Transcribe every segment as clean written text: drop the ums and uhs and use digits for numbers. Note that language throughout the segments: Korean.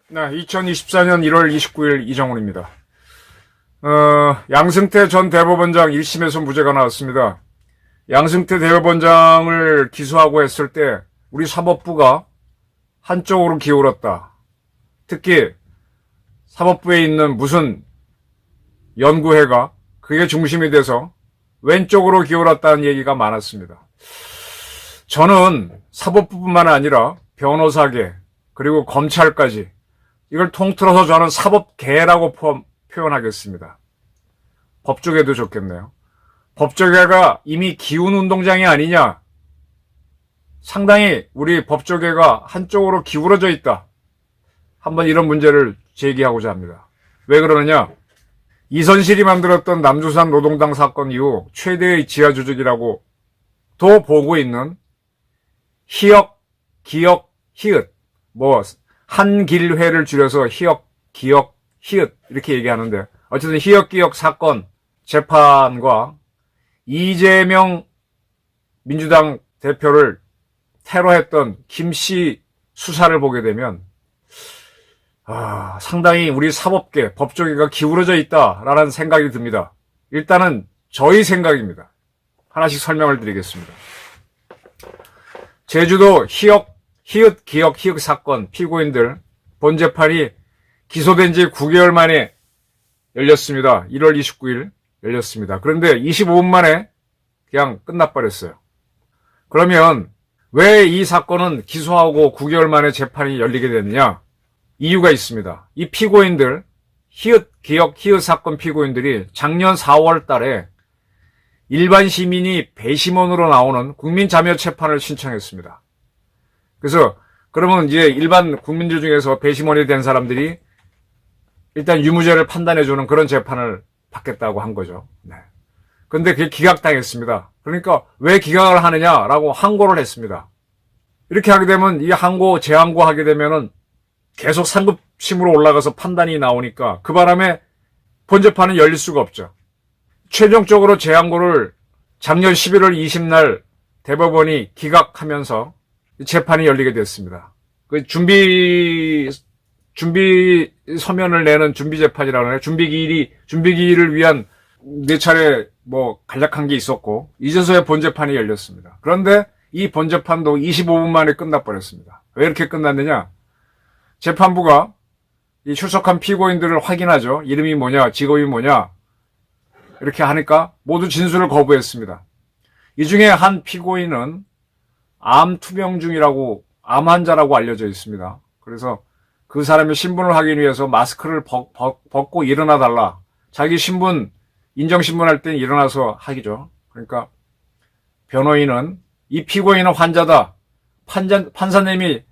네, 2024년 1월 29일 이정훈입니다. 양승태 전 대법원장 1심에서 무죄가 나왔습니다. 양승태 대법원장을 기소하고 했을 때 우리 사법부가 한쪽으로 기울었다. 특히 사법부에 있는 무슨 연구회가 그게 중심이 돼서 왼쪽으로 기울었다는 얘기가 많았습니다. 저는 사법부뿐만 아니라 변호사계 그리고 검찰까지 이걸 통틀어서 저는 사법계라고 표현하겠습니다. 법조계도 좋겠네요. 법조계가 이미 기운운동장이 아니냐. 상당히 우리 법조계가 한쪽으로 기울어져 있다. 한번 이런 문제를 제기하고자 합니다. 왜 그러느냐. 이선실이 만들었던 남조선 노동당 사건 이후 최대의 지하조직이라고 도 보고 있는 희역, 기역, 희읒 한길회를 줄여서 희역, 기역, 희읒 이렇게 얘기하는데 어쨌든 희역, 기역 사건 재판과 이재명 민주당 대표를 테러했던 김씨 수사를 보게 되면 상당히 우리 사법계, 법조계가 기울어져 있다라는 생각이 듭니다. 일단은 저희 생각입니다. 하나씩 설명을 드리겠습니다. 제주도 희역, 희읒, 기역, 희읒 사건 피고인들 본 재판이 기소된 지 9개월 만에 열렸습니다. 1월 29일 열렸습니다. 그런데 25분 만에 그냥 끝나버렸어요. 그러면 왜 이 사건은 기소하고 9개월 만에 재판이 열리게 됐느냐? 이유가 있습니다. 이 피고인들, 희읒, 기역, 희읒 사건 피고인들이 작년 4월 달에 일반 시민이 배심원으로 나오는 국민자묘재판을 신청했습니다. 그래서 그러면 이제 일반 국민들 중에서 배심원이 된 사람들이 일단 유무죄를 판단해주는 그런 재판을 받겠다고 한 거죠. 네. 근데 그게 기각당했습니다. 그러니까 왜 기각을 하느냐라고 항고를 했습니다. 이렇게 하게 되면 이 항고, 재항고 하게 되면은 계속 상급심으로 올라가서 판단이 나오니까 그 바람에 본재판은 열릴 수가 없죠. 최종적으로 재항고를 작년 11월 20날 대법원이 기각하면서 재판이 열리게 됐습니다. 그 준비 서면을 내는 준비재판이라고 하나요? 준비기일을 위한 4차례 간략한 게 있었고, 이제서야 본재판이 열렸습니다. 그런데 이 본재판도 25분 만에 끝나버렸습니다. 왜 이렇게 끝났느냐? 재판부가 이 출석한 피고인들을 확인하죠. 이름이 뭐냐, 직업이 뭐냐, 이렇게 하니까 모두 진술을 거부했습니다. 이 중에 한 피고인은 암 투병 중이라고, 암 환자라고 알려져 있습니다. 그래서 그 사람의 신분을 확인 위해서 마스크를 벗고 일어나 달라. 자기 신분, 인정신문할 땐 일어나서 하기죠. 그러니까 변호인은 이 피고인은 환자다. 판사님이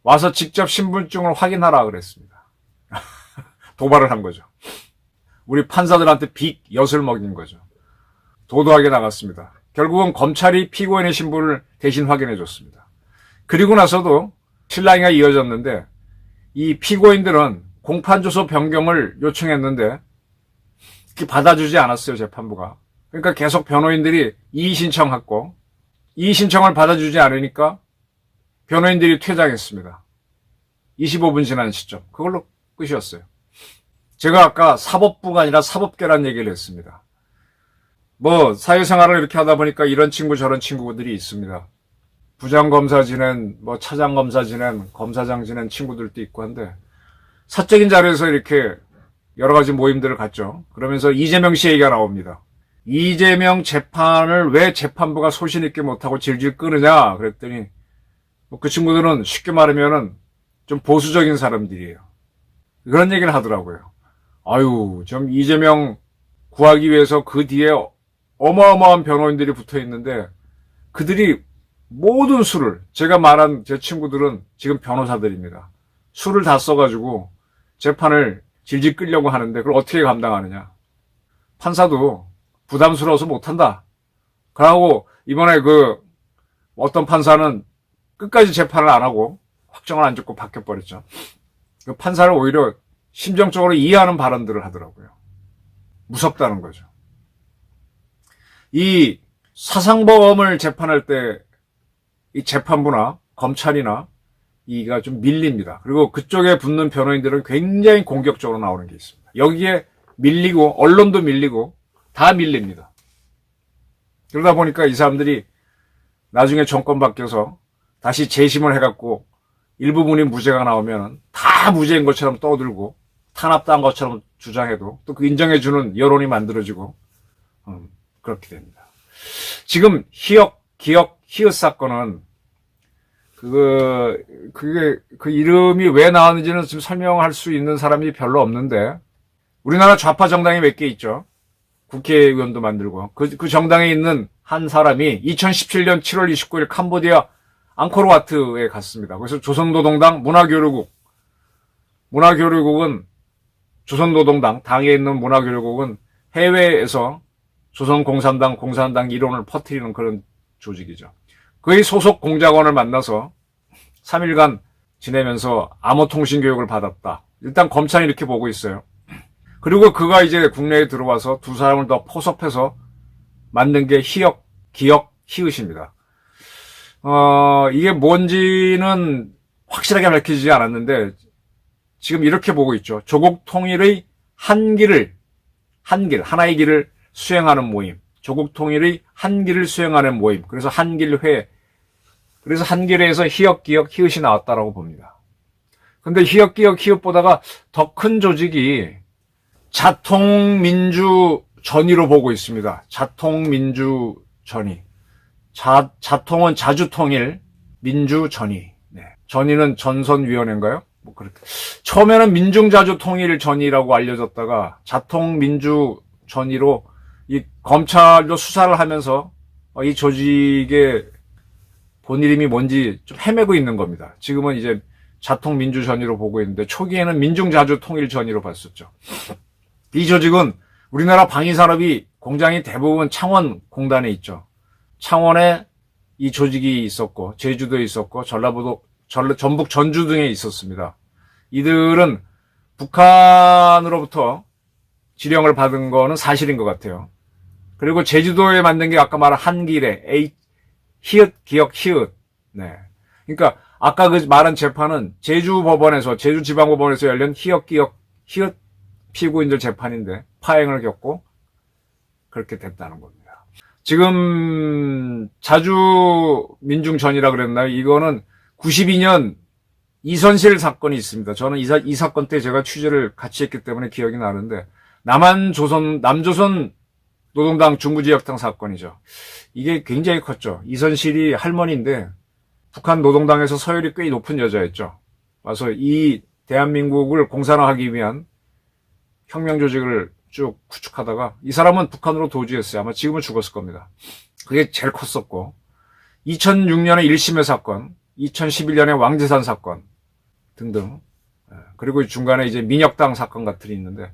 와서 직접 신분증을 확인하라 그랬습니다. 도발을 한 거죠. 우리 판사들한테 엿을 먹인 거죠. 도도하게 나갔습니다. 결국은 검찰이 피고인의 신분을 대신 확인해 줬습니다. 그리고 나서도 실랑이가 이어졌는데 이 피고인들은 공판조서 변경을 요청했는데 받아주지 않았어요, 재판부가. 그러니까 계속 변호인들이 이의 신청했고, 이의 신청을 받아주지 않으니까 변호인들이 퇴장했습니다. 25분 지난 시점. 그걸로 끝이었어요. 제가 아까 사법부가 아니라 사법계란 얘기를 했습니다. 사회생활을 이렇게 하다 보니까 이런 친구 저런 친구들이 있습니다. 부장검사 지낸, 차장검사 지낸, 검사장 지낸 친구들도 있고 한데, 사적인 자리에서 이렇게 여러 가지 모임들을 갖죠. 그러면서 이재명 씨 얘기가 나옵니다. 이재명 재판을 왜 재판부가 소신 있게 못하고 질질 끄느냐 그랬더니 그 친구들은 쉽게 말하면은 좀 보수적인 사람들이에요. 그런 얘기를 하더라고요. 좀 이재명 구하기 위해서 그 뒤에 어마어마한 변호인들이 붙어 있는데 그들이 모든 수를, 제가 말한 제 친구들은 지금 변호사들입니다. 수를 다 써가지고 재판을 질질 끌려고 하는데 그걸 어떻게 감당하느냐. 판사도 부담스러워서 못한다. 그러고 이번에 어떤 판사는 끝까지 재판을 안 하고 확정을 안 짓고 바뀌어버렸죠. 그 판사를 오히려 심정적으로 이해하는 발언들을 하더라고요. 무섭다는 거죠. 이 사상범을 재판할 때 이 재판부나 검찰이나 이가 좀 밀립니다. 그리고 그쪽에 붙는 변호인들은 굉장히 공격적으로 나오는 게 있습니다. 여기에 밀리고 언론도 밀리고 다 밀립니다. 그러다 보니까 이 사람들이 나중에 정권 바뀌어서 다시 재심을 해갖고 일부분이 무죄가 나오면 다 무죄인 것처럼 떠들고 탄압당한 것처럼 주장해도 또 그 인정해주는 여론이 만들어지고 그렇게 됩니다. 지금 기억, 히읗 사건은 그 이름이 왜 나왔는지는 지금 설명할 수 있는 사람이 별로 없는데 우리나라 좌파 정당이 몇 개 있죠. 국회의원도 만들고 그 정당에 있는 한 사람이 2017년 7월 29일 캄보디아 앙코르와트에 갔습니다. 그래서 조선노동당 문화교류국은 조선노동당 당에 있는 문화교류국은 해외에서 조선공산당, 공산당 이론을 퍼뜨리는 그런 조직이죠. 그의 소속 공작원을 만나서 3일간 지내면서 암호통신 교육을 받았다. 일단 검찰이 이렇게 보고 있어요. 그리고 그가 이제 국내에 들어와서 두 사람을 더 포섭해서 만든 게 기억, 히읗입니다. 이게 뭔지는 확실하게 밝혀지지 않았는데 지금 이렇게 보고 있죠. 조국 통일의 하나의 길을 수행하는 모임. 조국 통일의 한길을 수행하는 모임. 그래서 한길회. 그래서 한길회에서 히읗, 히읗이 나왔다라고 봅니다. 근데 히읗, 히읗보다가 더 큰 조직이 자통민주전의로 보고 있습니다. 자통민주전의. 자통은 자주통일, 민주전의. 네. 전의는 전선위원회인가요? 뭐 그렇게. 처음에는 민중자주통일전의라고 알려졌다가 자통민주전의로 이 검찰도 수사를 하면서 이 조직의 본 이름이 뭔지 좀 헤매고 있는 겁니다. 지금은 이제 자통민주전의로 보고 있는데 초기에는 민중자주통일전의로 봤었죠. 이 조직은 우리나라 방위산업이 공장이 대부분 창원 공단에 있죠. 창원에 이 조직이 있었고 제주도에 있었고 전북 전주 등에 있었습니다. 이들은 북한으로부터 지령을 받은 거는 사실인 것 같아요. 그리고 제주도에 만든 게 아까 말한 한길에 히읗, 기억, 히읗. 네. 그러니까 아까 그 말한 재판은 제주지방법원에서 열린 히읗, 기억, 히읗 피고인들 재판인데 파행을 겪고 그렇게 됐다는 겁니다. 지금 자주민중전이라 그랬나요? 이거는 92년 이선실 사건이 있습니다. 저는 이 사건 때 제가 취재를 같이 했기 때문에 기억이 나는데 남조선 노동당 중부지역당 사건이죠. 이게 굉장히 컸죠. 이선실이 할머니인데 북한 노동당에서 서열이 꽤 높은 여자였죠. 와서 이 대한민국을 공산화하기 위한 혁명 조직을 쭉 구축하다가 이 사람은 북한으로 도주했어요. 아마 지금은 죽었을 겁니다. 그게 제일 컸었고 2006년에 1심의 사건, 2011년에 왕재산 사건 등등 그리고 중간에 이제 민혁당 사건 같은 게 있는데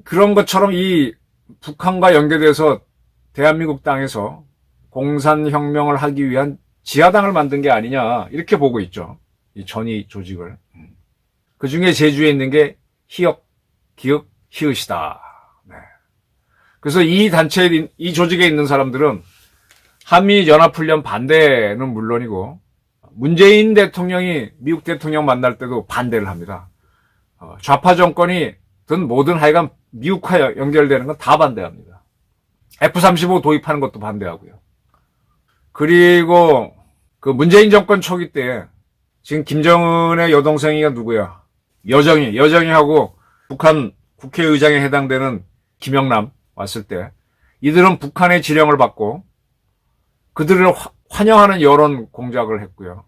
그런 것처럼 이 북한과 연계돼서 대한민국 땅에서 공산혁명을 하기 위한 지하당을 만든 게 아니냐 이렇게 보고 있죠. 이 전위 조직을. 그 중에 제주에 있는 게 히읗, 기억, 히읗이다. 네. 그래서 이 단체에 이 조직에 있는 사람들은 한미연합훈련 반대는 물론이고 문재인 대통령이 미국 대통령 만날 때도 반대를 합니다. 좌파 정권이 든 뭐든 하여간 미국과 연결되는 건 다 반대합니다. F-35 도입하는 것도 반대하고요. 그리고 그 문재인 정권 초기 때 지금 김정은의 여동생이가 누구야? 여정이하고 북한 국회의장에 해당되는 김영남 왔을 때 이들은 북한의 지령을 받고 그들을 환영하는 여론 공작을 했고요.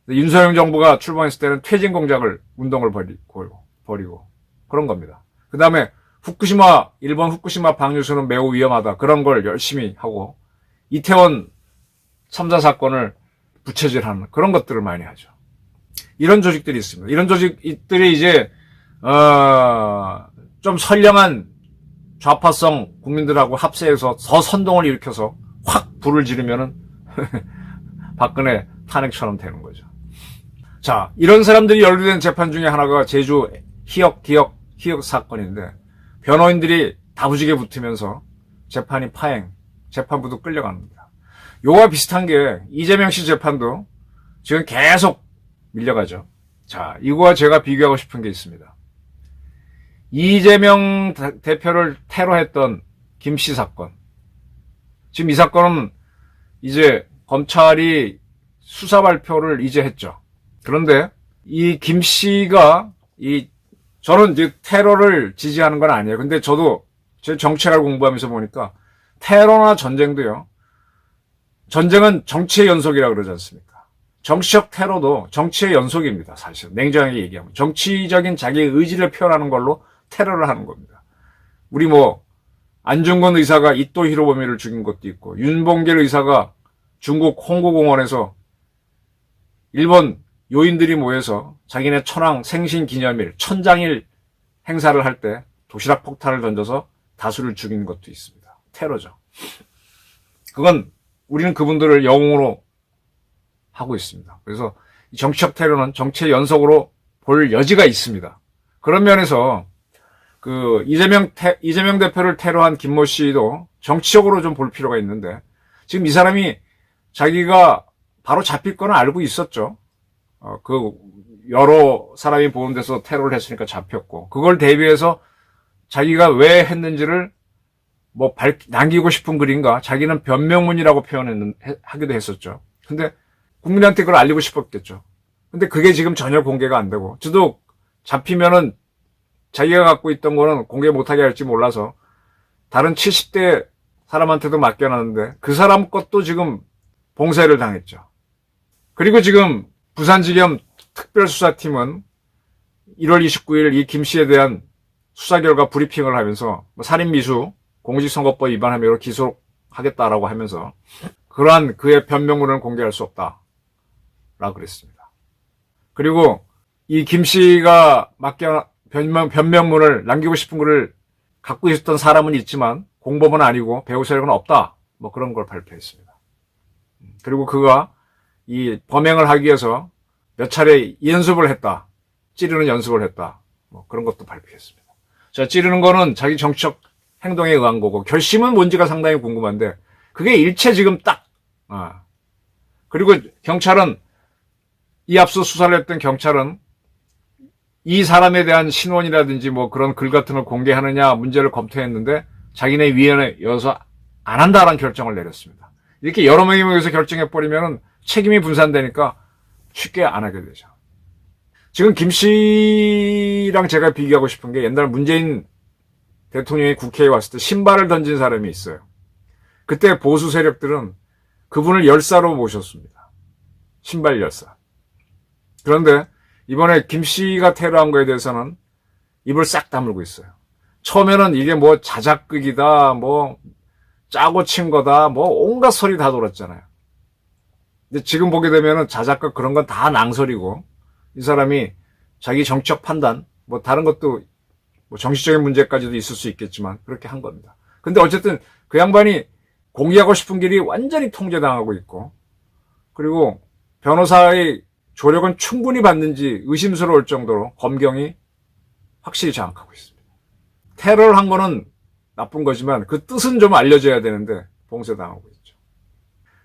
윤석열 정부가 출범했을 때는 퇴진 공작을 운동을 벌이고 그런 겁니다. 그 다음에 일본 후쿠시마 방류수는 매우 위험하다. 그런 걸 열심히 하고 이태원 참사 사건을 부채질하는 그런 것들을 많이 하죠. 이런 조직들이 있습니다. 이런 조직들이 이제 좀 선량한 좌파성 국민들하고 합세해서 더 선동을 일으켜서 확 불을 지르면은 박근혜 탄핵처럼 되는 거죠. 자, 이런 사람들이 연루된 재판 중에 하나가 제주 히읗, 기억, 피격 사건인데 변호인들이 다부지게 붙으면서 재판이 파행, 재판부도 끌려갑니다. 요와 비슷한 게 이재명 씨 재판도 지금 계속 밀려가죠. 자, 이거와 제가 비교하고 싶은 게 있습니다. 이재명 대표를 테러했던 김씨 사건. 지금 이 사건은 이제 검찰이 수사 발표를 이제 했죠. 그런데 이 김씨가 저는 이제 테러를 지지하는 건 아니에요. 근데 저도 제 정치학을 공부하면서 보니까 테러나 전쟁도요. 전쟁은 정치의 연속이라고 그러지 않습니까? 정치적 테러도 정치의 연속입니다. 사실 냉정하게 얘기하면 정치적인 자기의 의지를 표현하는 걸로 테러를 하는 겁니다. 우리 안중근 의사가 이토 히로부미를 죽인 것도 있고 윤봉길 의사가 중국 홍구공원에서 일본 요인들이 모여서 자기네 천황 생신 기념일 천장일 행사를 할 때 도시락 폭탄을 던져서 다수를 죽인 것도 있습니다. 테러죠. 그건 우리는 그분들을 영웅으로 하고 있습니다. 그래서 정치적 테러는 정치의 연속으로 볼 여지가 있습니다. 그런 면에서 이재명 대표를 테러한 김모 씨도 정치적으로 좀 볼 필요가 있는데 지금 이 사람이 자기가 바로 잡힐 거는 알고 있었죠. 여러 사람이 보험돼서 테러를 했으니까 잡혔고 그걸 대비해서 자기가 왜 했는지를 남기고 싶은 글인가 자기는 변명문이라고 하기도 했었죠. 근데 국민한테 그걸 알리고 싶었겠죠. 근데 그게 지금 전혀 공개가 안 되고 저도 잡히면은 자기가 갖고 있던 거는 공개 못하게 할지 몰라서 다른 70대 사람한테도 맡겨놨는데 그 사람 것도 지금 봉쇄를 당했죠. 그리고 지금 부산지검 특별수사팀은 1월 29일 이 김 씨에 대한 수사 결과 브리핑을 하면서 살인미수 공직선거법 위반 혐의로 기소하겠다라고 하면서 그러한 그의 변명문을 공개할 수 없다라고 그랬습니다. 그리고 이 김 씨가 변명문을 남기고 싶은 것을 갖고 있었던 사람은 있지만 공범은 아니고 배후 세력은 없다. 그런 걸 발표했습니다. 그리고 그가 이 범행을 하기 위해서 몇 차례 연습을 했다. 찌르는 연습을 했다. 그런 것도 발표했습니다. 자, 찌르는 거는 자기 정치적 행동에 의한 거고 결심은 뭔지가 상당히 궁금한데 그게 일체 지금 그리고 경찰은 이 앞서 수사를 했던 경찰은 이 사람에 대한 신원이라든지 그런 글 같은 걸 공개하느냐 문제를 검토했는데 자기네 위원회에 여서 안 한다라는 결정을 내렸습니다. 이렇게 여러 명이 모여서 결정해버리면 책임이 분산되니까 쉽게 안 하게 되죠. 지금 김 씨랑 제가 비교하고 싶은 게 옛날 문재인 대통령이 국회에 왔을 때 신발을 던진 사람이 있어요. 그때 보수 세력들은 그분을 열사로 모셨습니다. 신발 열사. 그런데 이번에 김 씨가 테러한 거에 대해서는 입을 싹 다물고 있어요. 처음에는 이게 자작극이다, 짜고 친 거다, 온갖 소리 다 돌았잖아요. 근데 지금 보게 되면은 자작극 그런 건 다 낭설이고, 이 사람이 자기 정치적 판단, 다른 것도, 정치적인 문제까지도 있을 수 있겠지만, 그렇게 한 겁니다. 근데 어쨌든 그 양반이 공개하고 싶은 길이 완전히 통제당하고 있고, 그리고 변호사의 조력은 충분히 받는지 의심스러울 정도로 검경이 확실히 장악하고 있습니다. 테러를 한 거는 나쁜 거지만 그 뜻은 좀 알려져야 되는데 봉쇄당하고 있죠.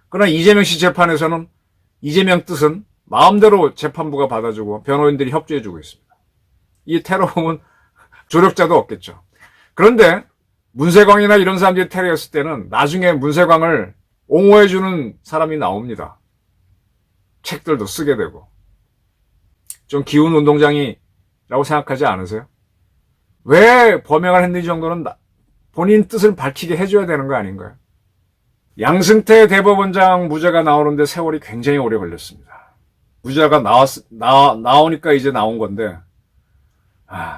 그러나 이재명 씨 재판에서는 이재명 뜻은 마음대로 재판부가 받아주고 변호인들이 협조해주고 있습니다. 이 테러범은 조력자도 없겠죠. 그런데 문세광이나 이런 사람들이 테러했을 때는 나중에 문세광을 옹호해주는 사람이 나옵니다. 책들도 쓰게 되고. 좀 기운 운동장이라고 생각하지 않으세요? 왜 범행을 했는지 정도는 본인 뜻을 밝히게 해줘야 되는 거 아닌가요? 양승태 대법원장 무죄가 나오는데 세월이 굉장히 오래 걸렸습니다. 무죄가 나오니까 이제 나온 건데,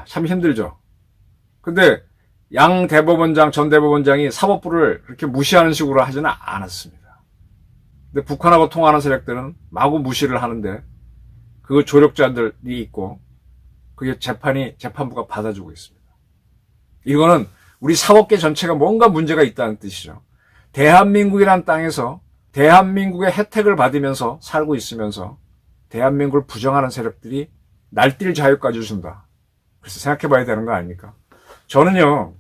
참 힘들죠. 근데 양 대법원장, 전 대법원장이 사법부를 그렇게 무시하는 식으로 하지는 않았습니다. 근데 북한하고 통하는 세력들은 마구 무시를 하는데 그 조력자들이 있고 그게 재판부가 받아주고 있습니다. 이거는 우리 사법계 전체가 뭔가 문제가 있다는 뜻이죠. 대한민국이라는 땅에서 대한민국의 혜택을 받으면서 살고 있으면서 대한민국을 부정하는 세력들이 날뛸 자유까지 준다. 그래서 생각해 봐야 되는 거 아닙니까? 저는요,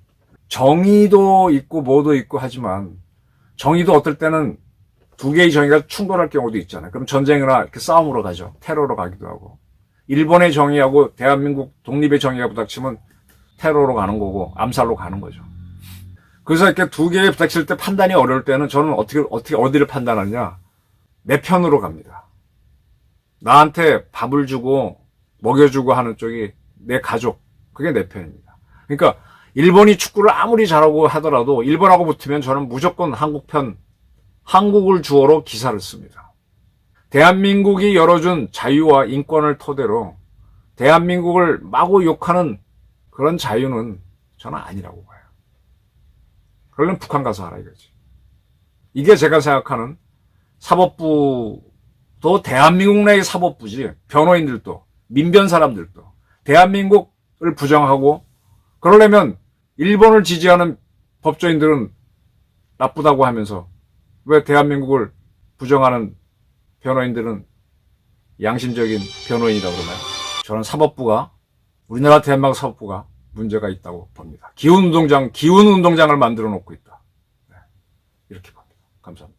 정의도 있고 뭐도 있고 하지만 정의도 어떨 때는 두 개의 정의가 충돌할 경우도 있잖아요. 그럼 전쟁이나 이렇게 싸움으로 가죠. 테러로 가기도 하고. 일본의 정의하고 대한민국 독립의 정의가 부닥치면 테러로 가는 거고 암살로 가는 거죠. 그래서 이렇게 두 개에 부닥칠 때 판단이 어려울 때는 저는 어디를 판단하냐? 내 편으로 갑니다. 나한테 밥을 주고 먹여주고 하는 쪽이 내 가족, 그게 내 편입니다. 그러니까 일본이 축구를 아무리 잘하고 하더라도 일본하고 붙으면 저는 무조건 한국 편, 한국을 주어로 기사를 씁니다. 대한민국이 열어준 자유와 인권을 토대로 대한민국을 마구 욕하는 그런 자유는 저는 아니라고 봐요. 그러려면 북한 가서 하라 이거지. 이게 제가 생각하는 사법부도 대한민국 내의 사법부지, 변호인들도, 민변 사람들도 대한민국을 부정하고 그러려면 일본을 지지하는 법조인들은 나쁘다고 하면서 왜 대한민국을 부정하는 변호인들은 양심적인 변호인이라고 그러나요? 저는 사법부가, 우리나라 대한민국 사법부가 문제가 있다고 봅니다. 기훈운동장을 만들어 놓고 있다. 네, 이렇게 봅니다. 감사합니다.